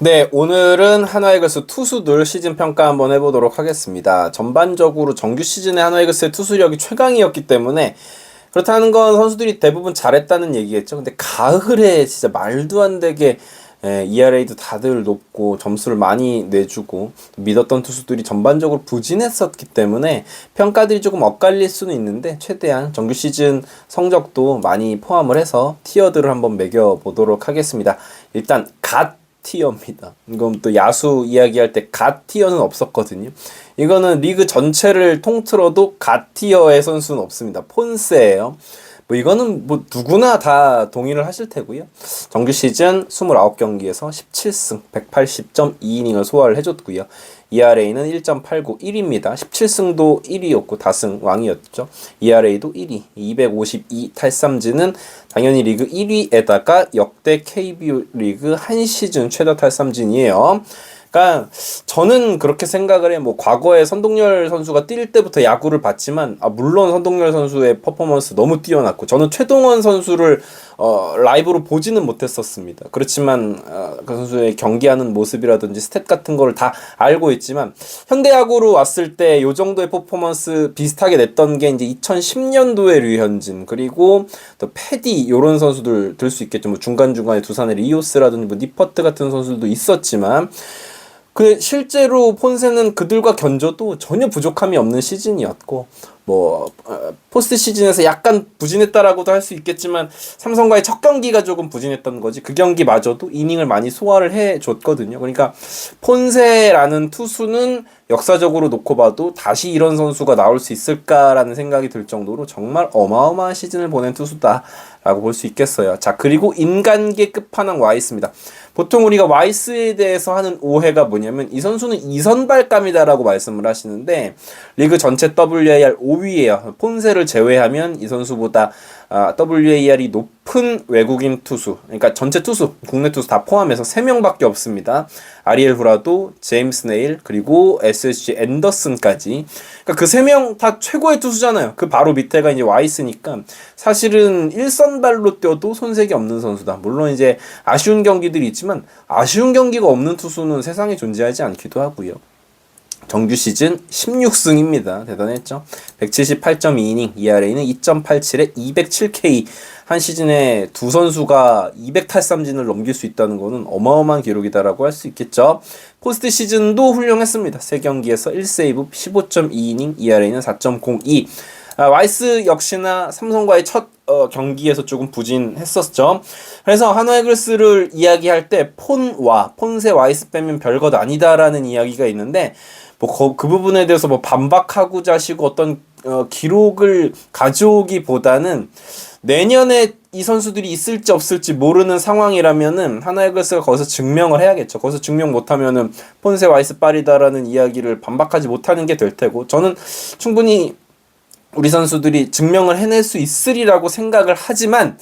네, 오늘은 한화이글스 투수들 시즌 평가 한번 해보도록 하겠습니다. 전반적으로 정규 시즌에 한화이글스의 투수력이 최강이었기 때문에 그렇다는 건 선수들이 대부분 잘했다는 얘기겠죠. 근데 가을에 진짜 말도 안 되게 ERA도 다들 높고 점수를 많이 내주고 믿었던 투수들이 전반적으로 부진했었기 때문에 평가들이 조금 엇갈릴 수는 있는데 최대한 정규 시즌 성적도 많이 포함을 해서 티어들을 한번 매겨보도록 하겠습니다. 일단 갓 티어입니다. 이건 또 야수 이야기할 때 갓 티어는 없었거든요. 이거는 리그 전체를 통틀어도 갓 티어의 선수는 없습니다. 폰세예요. 뭐 이거는 뭐 누구나 다 동의를 하실 테고요. 정규 시즌 29경기에서 17승 180.2이닝을 소화를 해줬고요. ERA는 1.89 1위입니다. 17승도 1위였고 다승 왕이었죠. ERA도 1위 252 탈삼진은 당연히 리그 1위에다가 역대 KBO 리그 한 시즌 최다 탈삼진이에요. 그러니까 저는 그렇게 생각을 해. 뭐 과거에 선동열 선수가 뛸 때부터 야구를 봤지만 물론 선동열 선수의 퍼포먼스 너무 뛰어났고 저는 최동원 선수를 라이브로 보지는 못했었습니다. 그렇지만 그 선수의 경기하는 모습이라든지 스탯 같은 거를 다 알고 있지만 현대 야구로 왔을 때 요 정도의 퍼포먼스 비슷하게 냈던 게 이제 2010년도의 류현진 그리고 또 패디 요런 선수들 들 수 있겠죠. 뭐 중간중간에 두산의 리오스라든지 뭐 니퍼트 같은 선수들도 있었지만 그 실제로 폰세는 그들과 견줘도 전혀 부족함이 없는 시즌이었고 뭐 포스트 시즌에서 약간 부진했다라고도 할 수 있겠지만 삼성과의 첫 경기가 조금 부진했던 거지 그 경기마저도 이닝을 많이 소화를 해줬거든요. 그러니까 폰세라는 투수는 역사적으로 놓고 봐도 다시 이런 선수가 나올 수 있을까라는 생각이 들 정도로 정말 어마어마한 시즌을 보낸 투수다라고 볼 수 있겠어요. 자, 그리고 인간계 끝판왕 와이스입니다. 보통 우리가 와이스에 대해서 하는 오해가 뭐냐면 이 선수는 이선발감이다라고 말씀을 하시는데 리그 전체 WAR 5위예요. 폰세를 제외하면 이 선수보다 WAR이 높은 외국인 투수, 그러니까 전체 투수, 국내 투수 다 포함해서 3명밖에 없습니다. 아리엘 후라도, 제임스 네일, 그리고 SSG 앤더슨까지. 그러니까 그 3명 다 최고의 투수잖아요. 그 바로 밑에가 이제 와이스니까 사실은 1선발로 뛰어도 손색이 없는 선수다. 물론 이제 아쉬운 경기들이 있지만 아쉬운 경기가 없는 투수는 세상에 존재하지 않기도 하고요. 정규 시즌 16승입니다. 대단했죠. 178.2이닝, ERA는 2.87에 207K. 한 시즌에 두 선수가 200탈삼진을 넘길 수 있다는 거는 어마어마한 기록이다라고 할 수 있겠죠. 포스트 시즌도 훌륭했습니다. 3경기에서 1세이브, 15.2이닝, ERA는 4.02. 와이스 역시나 삼성과의 첫 경기에서 조금 부진했었죠. 그래서 한화이글스를 이야기할 때 폰세 와이스 빼면 별것 아니다라는 이야기가 있는데 뭐 그 부분에 대해서 뭐 반박하고자 하시고 어떤 기록을 가져오기보다는 내년에 이 선수들이 있을지 없을지 모르는 상황이라면은 한화이글스가 거기서 증명을 해야겠죠. 거기서 증명 못하면은 폰세 와이스 빨이다라는 이야기를 반박하지 못하는 게 될 테고 저는 충분히 우리 선수들이 증명을 해낼 수 있으리라고 생각을 하지만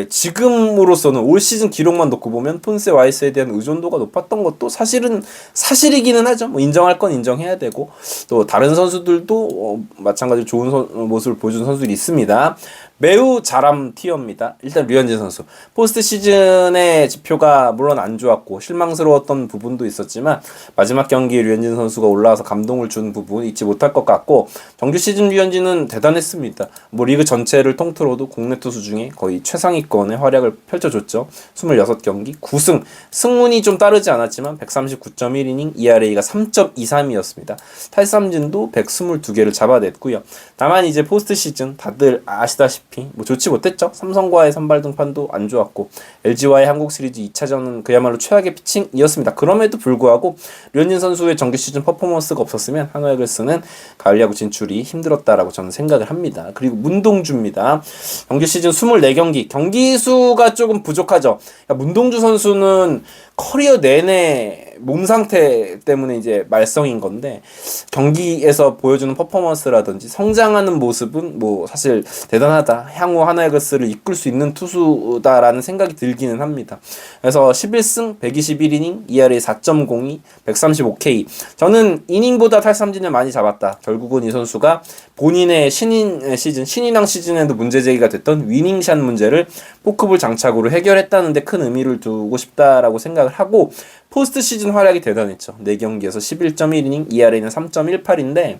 지금으로서는 올 시즌 기록만 놓고 보면 폰세 와이스에 대한 의존도가 높았던 것도 사실은 사실이기는 하죠. 뭐 인정할 건 인정해야 되고 또 다른 선수들도 마찬가지로 좋은 모습을 보여준 선수들이 있습니다. 매우 잘함 티어입니다. 일단 류현진 선수 포스트 시즌의 지표가 물론 안 좋았고 실망스러웠던 부분도 있었지만 마지막 경기에 류현진 선수가 올라와서 감동을 준 부분 잊지 못할 것 같고 정규 시즌 류현진은 대단했습니다. 뭐 리그 전체를 통틀어도 국내 투수 중에 거의 최상위권의 활약을 펼쳐줬죠. 26경기 9승 승운이 좀 따르지 않았지만 139.1이닝 ERA가 3.23이었습니다. 탈삼진도 122개를 잡아냈고요. 다만 이제 포스트 시즌 다들 아시다시피 뭐 좋지 못했죠. 삼성과의 선발 등판도 안 좋았고 LG와의 한국 시리즈 2차전은 그야말로 최악의 피칭이었습니다. 그럼에도 불구하고 류현진 선수의 정규 시즌 퍼포먼스가 없었으면 한화이글스는 가을 야구 진출이 힘들었다라고 저는 생각을 합니다. 그리고 문동주입니다. 정규 시즌 24경기 경기 수가 조금 부족하죠. 그러니까 문동주 선수는 커리어 내내 몸 상태 때문에 이제 말썽인 건데 경기에서 보여주는 퍼포먼스라든지 성장하는 모습은 뭐 사실 대단하다. 향후 하나이글스를 이끌 수 있는 투수다라는 생각이 들기는 합니다. 그래서 11승 121이닝 ERA 4.02 135K. 저는 이닝보다 탈삼진을 많이 잡았다. 결국은 이 선수가 본인의 신인왕 시즌에도 문제 제기가 됐던 위닝샷 문제를 포크볼 장착으로 해결했다는 데 큰 의미를 두고 싶다라고 생각을 하고 포스트 시즌 활약이 대단했죠. 4경기에서 11.1이닝 ERA는 3.18인데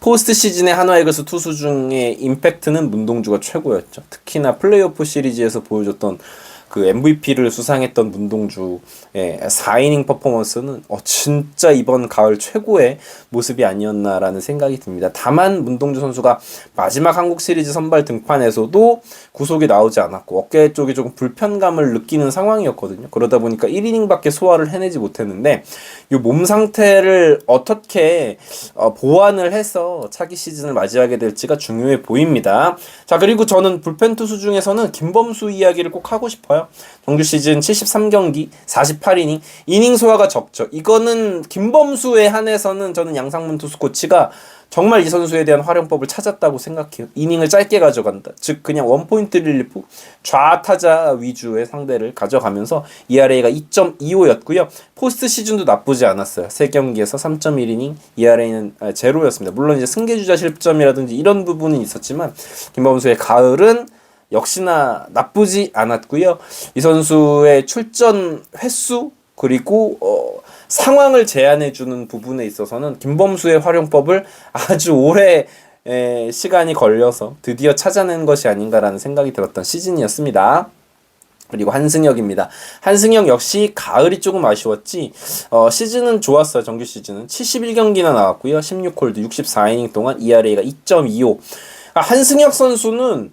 포스트 시즌의 한화이글스 투수 중에 임팩트는 문동주가 최고였죠. 특히나 플레이오프 시리즈에서 보여줬던 그 MVP를 수상했던 문동주의 4이닝 퍼포먼스는 진짜 이번 가을 최고의 모습이 아니었나라는 생각이 듭니다. 다만 문동주 선수가 마지막 한국 시리즈 선발 등판에서도 구속이 나오지 않았고 어깨 쪽에 조금 불편감을 느끼는 상황이었거든요. 그러다 보니까 1이닝밖에 소화를 해내지 못했는데 이 몸 상태를 어떻게 보완을 해서 차기 시즌을 맞이하게 될지가 중요해 보입니다. 자, 그리고 저는 불펜 투수 중에서는 김범수 이야기를 꼭 하고 싶어요. 정규 시즌 73경기 48이닝 이닝 소화가 적죠. 이거는 김범수에 한해서는 저는 양상문 투수 코치가 정말 이 선수에 대한 활용법을 찾았다고 생각해요. 이닝을 짧게 가져간다. 즉 그냥 원포인트 릴리프 좌타자 위주의 상대를 가져가면서 ERA가 2.25였고요. 포스트 시즌도 나쁘지 않았어요. 3경기에서 3.1이닝 ERA는 제로였습니다. 물론 이제 승계주자 실점이라든지 이런 부분은 있었지만 김범수의 가을은 역시나 나쁘지 않았고요. 이 선수의 출전 횟수 그리고 상황을 제안해주는 부분에 있어서는 김범수의 활용법을 아주 오래 시간이 걸려서 드디어 찾아낸 것이 아닌가라는 생각이 들었던 시즌이었습니다. 그리고 한승혁입니다. 한승혁 역시 가을이 조금 아쉬웠지 시즌은 좋았어요. 정규 시즌은 71경기나 나왔고요. 16홀드 64이닝 동안 ERA가 2.25. 한승혁 선수는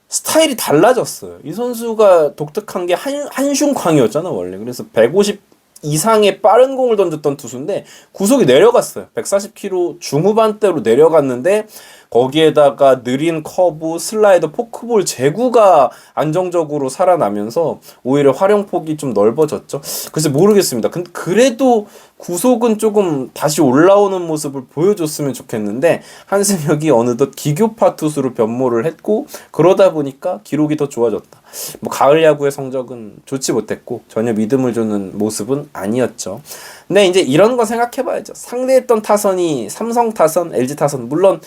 스타일이 달라졌어요. 이 선수가 독특한 게 한슝광이었잖아 원래. 그래서 150 이상의 빠른 공을 던졌던 투수인데 구속이 내려갔어요. 140km 중후반대로 내려갔는데 거기에다가 느린 커브, 슬라이더, 포크볼 제구가 안정적으로 살아나면서 오히려 활용폭이 좀 넓어졌죠. 그래서 모르겠습니다. 근데 그래도 구속은 조금 다시 올라오는 모습을 보여줬으면 좋겠는데 한승혁이 어느덧 기교파 투수로 변모를 했고 그러다 보니까 기록이 더 좋아졌다. 뭐 가을 야구의 성적은 좋지 못했고 전혀 믿음을 주는 모습은 아니었죠. 근데 이제 이런 거 생각해봐야죠. 상대했던 타선이 삼성 타선, LG 타선 물론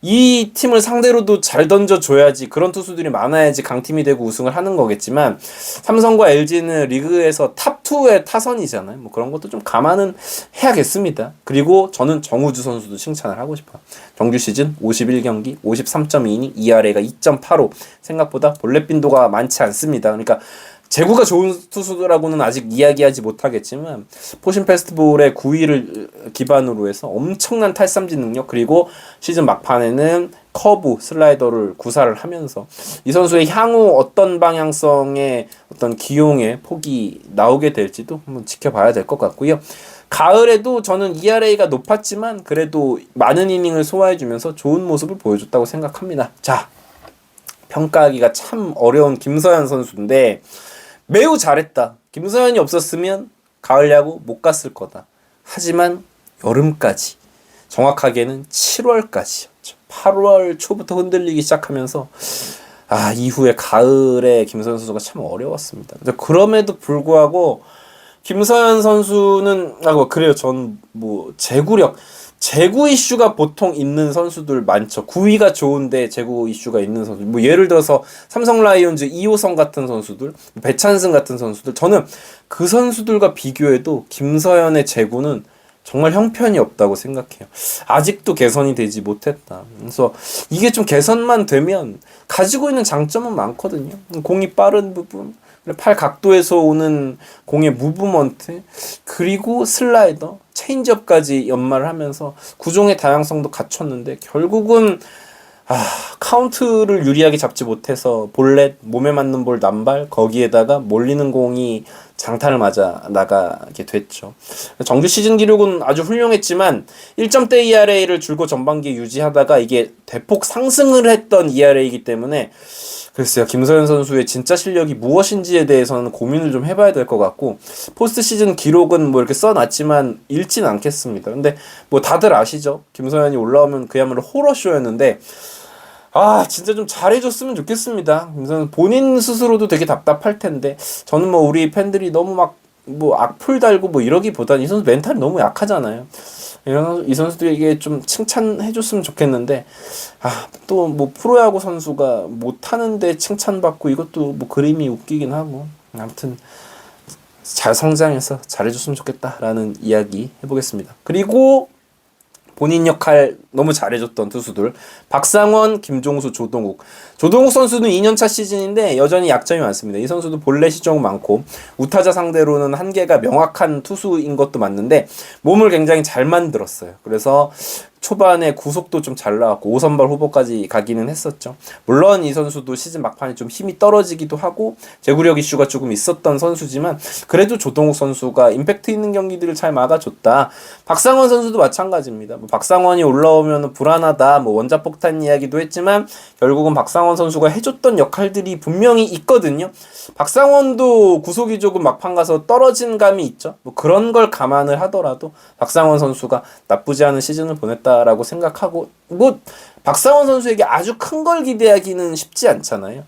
이 팀을 상대로도 잘 던져줘야지 그런 투수들이 많아야지 강팀이 되고 우승을 하는 거겠지만 삼성과 LG는 리그에서 탑2의 타선이잖아요. 뭐 그런 것도 좀 감안은 해야겠습니다. 그리고 저는 정우주 선수도 칭찬을 하고 싶어요. 정규 시즌 51경기 53.2이닝 ERA가 2.85 생각보다 볼넷 빈도가 많지 않습니다. 그러니까 제구가 좋은 투수들하고는 아직 이야기하지 못하겠지만 포신 페스티벌의 9위를 기반으로 해서 엄청난 탈삼진 능력 그리고 시즌 막판에는 커브, 슬라이더를 구사를 하면서 이 선수의 향후 어떤 방향성의 어떤 기용의 폭이 나오게 될지도 한번 지켜봐야 될 것 같고요. 가을에도 저는 ERA가 높았지만 그래도 많은 이닝을 소화해주면서 좋은 모습을 보여줬다고 생각합니다. 자, 평가하기가 참 어려운 김서현 선수인데 매우 잘했다. 김서현이 없었으면 가을 야구 못 갔을 거다. 하지만 여름까지 정확하게는 7월까지였죠. 8월 초부터 흔들리기 시작하면서 이후에 가을에 김서현 선수가 참 어려웠습니다. 그럼에도 불구하고 김서현 선수는 그래요. 전 뭐 제구 이슈가 보통 있는 선수들 많죠. 구위가 좋은데 제구 이슈가 있는 선수. 뭐 예를 들어서 삼성 라이온즈 이호성 같은 선수들, 배찬승 같은 선수들. 저는 그 선수들과 비교해도 김서현의 제구는 정말 형편이 없다고 생각해요. 아직도 개선이 되지 못했다. 그래서 이게 좀 개선만 되면 가지고 있는 장점은 많거든요. 공이 빠른 부분, 팔 각도에서 오는 공의 무브먼트, 그리고 슬라이더, 체인지업까지 연마를 하면서 구종의 다양성도 갖췄는데 결국은 카운트를 유리하게 잡지 못해서 볼넷, 몸에 맞는 볼 남발, 거기에다가 몰리는 공이 장타를 맞아 나가게 됐죠. 정규 시즌 기록은 아주 훌륭했지만 1점대 ERA를 줄곧 전반기에 유지하다가 이게 대폭 상승을 했던 ERA이기 때문에 글쎄요, 김서현 선수의 진짜 실력이 무엇인지에 대해서는 고민을 좀 해봐야 될 것 같고, 포스트 시즌 기록은 뭐 이렇게 써놨지만 읽진 않겠습니다. 근데 뭐 다들 아시죠? 김서현이 올라오면 그야말로 호러쇼였는데, 진짜 좀 잘해줬으면 좋겠습니다. 김서현 본인 스스로도 되게 답답할 텐데, 저는 뭐 우리 팬들이 너무 막 뭐 악플 달고 뭐 이러기보다는 이 선수 멘탈이 너무 약하잖아요. 이 선수들에게 좀 칭찬해줬으면 좋겠는데, 또 뭐 프로야구 선수가 못하는데 칭찬받고 이것도 뭐 그림이 웃기긴 하고, 아무튼 잘 성장해서 잘해줬으면 좋겠다라는 이야기 해보겠습니다. 그리고 본인 역할 너무 잘해줬던 투수들 박상원, 김종수, 조동욱 선수는 2년차 시즌인데 여전히 약점이 많습니다. 이 선수도 본래 시종 많고 우타자 상대로는 한계가 명확한 투수인 것도 맞는데 몸을 굉장히 잘 만들었어요. 그래서 초반에 구속도 좀 잘 나왔고 5선발 후보까지 가기는 했었죠. 물론 이 선수도 시즌 막판에 좀 힘이 떨어지기도 하고 제구력 이슈가 조금 있었던 선수지만 그래도 조동욱 선수가 임팩트 있는 경기들을 잘 막아줬다. 박상원 선수도 마찬가지입니다. 박상원이 올라오면 불안하다. 원자 폭탄 이야기도 했지만 결국은 박상원 선수가 해줬던 역할들이 분명히 있거든요. 박상원도 구속이 조금 막판 가서 떨어진 감이 있죠. 그런 걸 감안을 하더라도 박상원 선수가 나쁘지 않은 시즌을 보냈다라고 생각하고 박상원 선수에게 아주 큰 걸 기대하기는 쉽지 않잖아요.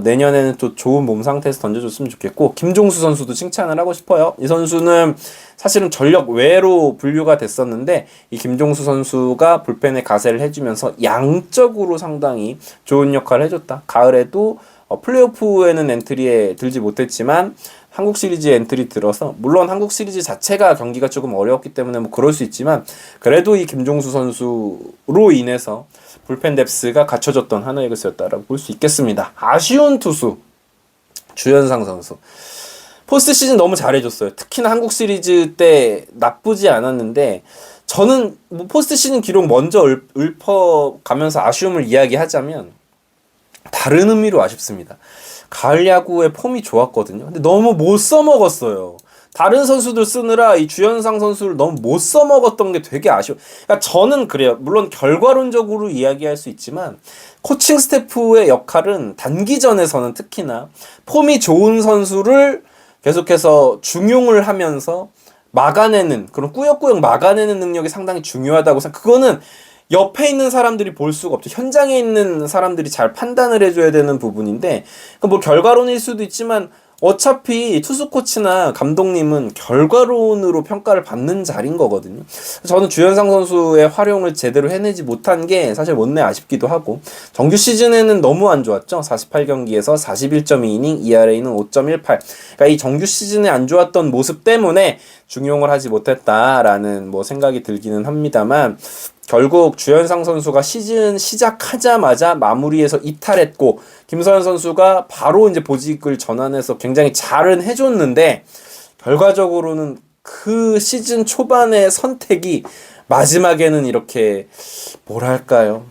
내년에는 또 좋은 몸 상태에서 던져줬으면 좋겠고 김종수 선수도 칭찬을 하고 싶어요. 이 선수는 사실은 전력 외로 분류가 됐었는데 이 김종수 선수가 불펜에 가세를 해주면서 양적으로 상당히 좋은 역할을 해줬다. 가을에도 플레이오프에는 엔트리에 들지 못했지만 한국 시리즈에 엔트리 들어서 물론 한국 시리즈 자체가 경기가 조금 어려웠기 때문에 뭐 그럴 수 있지만 그래도 이 김종수 선수로 인해서 불펜 뎁스가 갖춰졌던 하나이글스였다라고 볼 수 있겠습니다. 아쉬운 투수 주현상 선수 포스트 시즌 너무 잘해줬어요. 특히나 한국 시리즈 때 나쁘지 않았는데 저는 뭐 포스트 시즌 기록 먼저 읊어가면서 아쉬움을 이야기하자면 다른 의미로 아쉽습니다. 가을 야구의 폼이 좋았거든요. 근데 너무 못 써먹었어요. 다른 선수들 쓰느라 이 주현상 선수를 너무 못 써먹었던 게 되게 아쉬워. 그러니까 저는 그래요. 물론 결과론적으로 이야기할 수 있지만 코칭 스태프의 역할은 단기전에서는 특히나 폼이 좋은 선수를 계속해서 중용을 하면서 막아내는 그런 꾸역꾸역 막아내는 능력이 상당히 중요하다고 생각. 그거는 옆에 있는 사람들이 볼 수가 없죠. 현장에 있는 사람들이 잘 판단을 해줘야 되는 부분인데, 뭐 결과론일 수도 있지만 어차피 투수 코치나 감독님은 결과론으로 평가를 받는 자리인 거거든요. 저는 주현상 선수의 활용을 제대로 해내지 못한 게 사실 못내 아쉽기도 하고 정규 시즌에는 너무 안 좋았죠. 48경기에서 41.2이닝, ERA는 5.18. 그러니까 이 정규 시즌에 안 좋았던 모습 때문에 중용을 하지 못했다라는 뭐 생각이 들기는 합니다만 결국 주현상 선수가 시즌 시작하자마자 마무리해서 이탈했고 김서현 선수가 바로 이제 보직을 전환해서 굉장히 잘은 해줬는데 결과적으로는 그 시즌 초반의 선택이 마지막에는 이렇게 뭐랄까요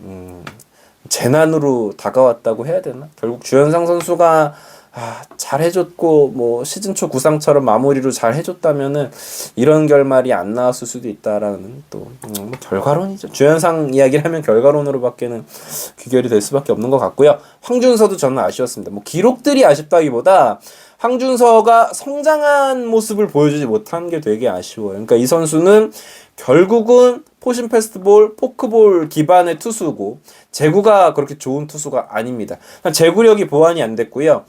재난으로 다가왔다고 해야 되나? 결국 주현상 선수가 잘 해줬고 뭐 시즌 초 구상처럼 마무리로 잘 해줬다면은 이런 결말이 안 나왔을 수도 있다라는 또 결과론이죠. 주현상 이야기를 하면 결과론으로밖에는 귀결이 될 수밖에 없는 것 같고요. 황준서도 저는 아쉬웠습니다. 뭐 기록들이 아쉽다기보다 황준서가 성장한 모습을 보여주지 못한 게 되게 아쉬워요. 그러니까 이 선수는 결국은 포신 패스트볼, 포크볼 기반의 투수고 제구가 그렇게 좋은 투수가 아닙니다. 제구력이 보완이 안 됐고요.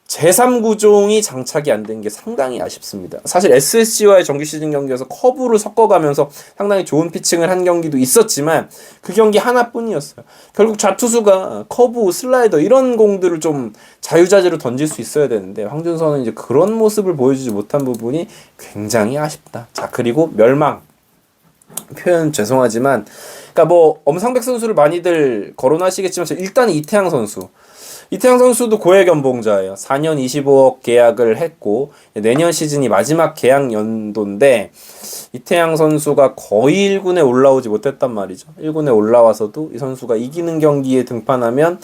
제3구종이 장착이 안 된 게 상당히 아쉽습니다. 사실 SSG와의 정규 시즌 경기에서 커브를 섞어가면서 상당히 좋은 피칭을 한 경기도 있었지만 그 경기 하나뿐이었어요. 결국 좌투수가 커브, 슬라이더 이런 공들을 좀 자유자재로 던질 수 있어야 되는데 황준서는 이제 그런 모습을 보여주지 못한 부분이 굉장히 아쉽다. 자, 그리고 멸망. 표현 죄송하지만 그러니까 뭐 엄상백 선수를 많이들 거론하시겠지만 일단 이태양 선수도 고액 연봉자예요. 4년 25억 계약을 했고 내년 시즌이 마지막 계약 연도인데 이태양 선수가 거의 1군에 올라오지 못했단 말이죠. 1군에 올라와서도 이 선수가 이기는 경기에 등판하면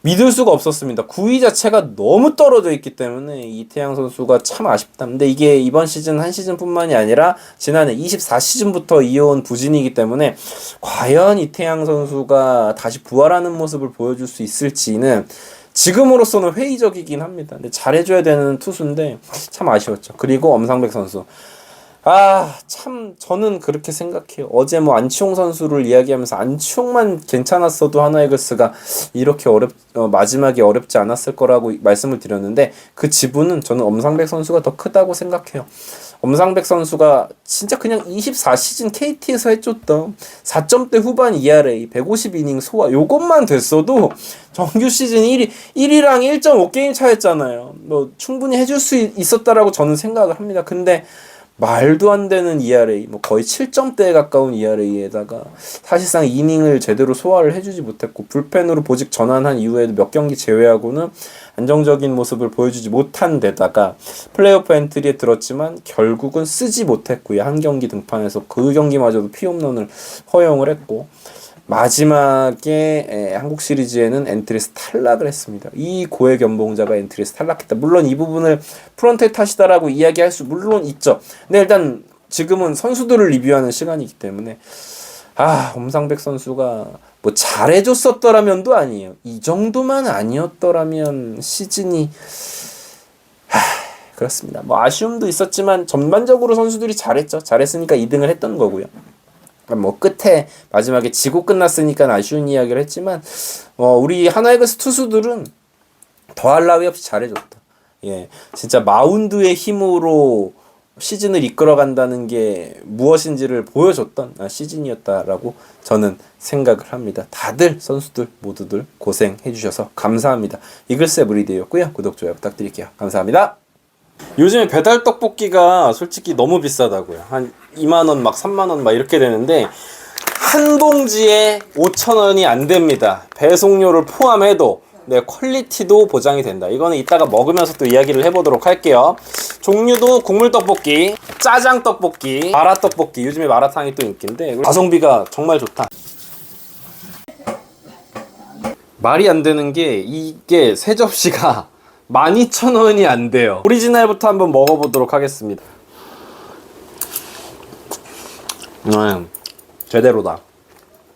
믿을 수가 없었습니다. 구위 자체가 너무 떨어져 있기 때문에 이태양 선수가 참 아쉽다. 근데 이게 이번 시즌 한 시즌뿐만이 아니라 지난해 24시즌부터 이어온 부진이기 때문에 과연 이태양 선수가 다시 부활하는 모습을 보여줄 수 있을지는 지금으로서는 회의적이긴 합니다. 근데 잘해줘야 되는 투수인데 참 아쉬웠죠. 그리고 엄상백 선수. 참 저는 그렇게 생각해요. 어제 뭐 안치홍 선수를 이야기하면서 안치홍만 괜찮았어도 하나이글스가 이렇게 마지막에 어렵지 않았을 거라고 말씀을 드렸는데 그 지분은 저는 엄상백 선수가 더 크다고 생각해요. 엄상백 선수가 진짜 그냥 24시즌 KT에서 해줬던 4점대 후반 ERA 150이닝 소화 요것만 됐어도 정규 시즌 1위랑 1.5게임 차였잖아요. 뭐 충분히 해줄 수 있었다라고 저는 생각을 합니다. 근데 말도 안 되는 ERA, 뭐 거의 7점대에 가까운 ERA에다가 사실상 이닝을 제대로 소화를 해주지 못했고 불펜으로 보직 전환한 이후에도 몇 경기 제외하고는 안정적인 모습을 보여주지 못한 데다가 플레이오프 엔트리에 들었지만 결국은 쓰지 못했고요. 한 경기 등판에서 그 경기마저도 피홈런을 허용을 했고 마지막에 한국 시리즈에는 엔트리에서 탈락을 했습니다. 이 고액 연봉자가 엔트리에서 탈락했다. 물론 이 부분을 프런트의 탓이다라고 이야기할 수 물론 있죠. 근데 일단 지금은 선수들을 리뷰하는 시간이기 때문에 엄상백 선수가 뭐 잘해줬었더라면도 아니에요. 이 정도만 아니었더라면 시즌이 그렇습니다. 뭐 아쉬움도 있었지만 전반적으로 선수들이 잘했죠. 잘했으니까 2등을 했던 거고요. 뭐 끝에 마지막에 지고 끝났으니까 아쉬운 이야기를 했지만 우리 하나이글스 투수들은 더할 나위 없이 잘해줬다. 예, 진짜 마운드의 힘으로 시즌을 이끌어간다는 게 무엇인지를 보여줬던 시즌이었다라고 저는 생각을 합니다. 다들 선수들 모두들 고생해주셔서 감사합니다. 이글스 에브리데이였고요. 구독, 좋아요 부탁드릴게요. 감사합니다. 요즘에 배달 떡볶이가 솔직히 너무 비싸다고요. 한 2만원 막 3만원 막 이렇게 되는데 한 봉지에 5,000원이 안 됩니다. 배송료를 포함해도 퀄리티도 보장이 된다. 이거는 이따가 먹으면서 또 이야기를 해보도록 할게요. 종류도 국물 떡볶이, 짜장 떡볶이, 마라 떡볶이. 요즘에 마라탕이 또 인기인데 가성비가 정말 좋다. 말이 안 되는 게 이게 세 접시가 12,000원이 안 돼요. 오리지널부터 한번 먹어보도록 하겠습니다. 제대로다.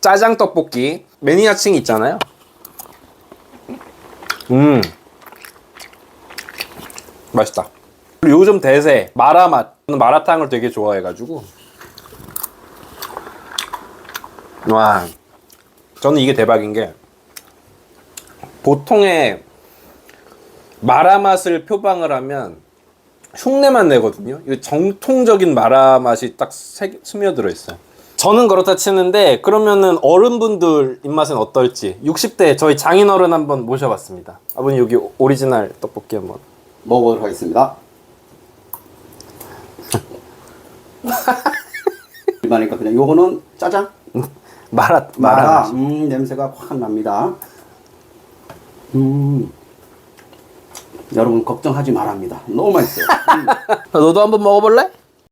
짜장 떡볶이 매니아층이 있잖아요. 맛있다. 그리고 요즘 대세 마라맛. 저는 마라탕을 되게 좋아해가지고 저는 이게 대박인 게 보통의 마라맛을 표방을 하면 흉내만 내거든요. 이 정통적인 마라맛이 딱 스며들어 있어요. 저는 그렇다 치는데 그러면은 어른분들 입맛은 어떨지 60대 저희 장인어른 한번 모셔봤습니다. 아버님 여기 오리지널 떡볶이 한번 먹어보도록 하겠습니다. 일반이니까 그냥 요거는 짜장? 마라 냄새가 확 납니다. 여러분 걱정하지 말랍니다. 너무 맛있어요. 너도 한번 먹어볼래?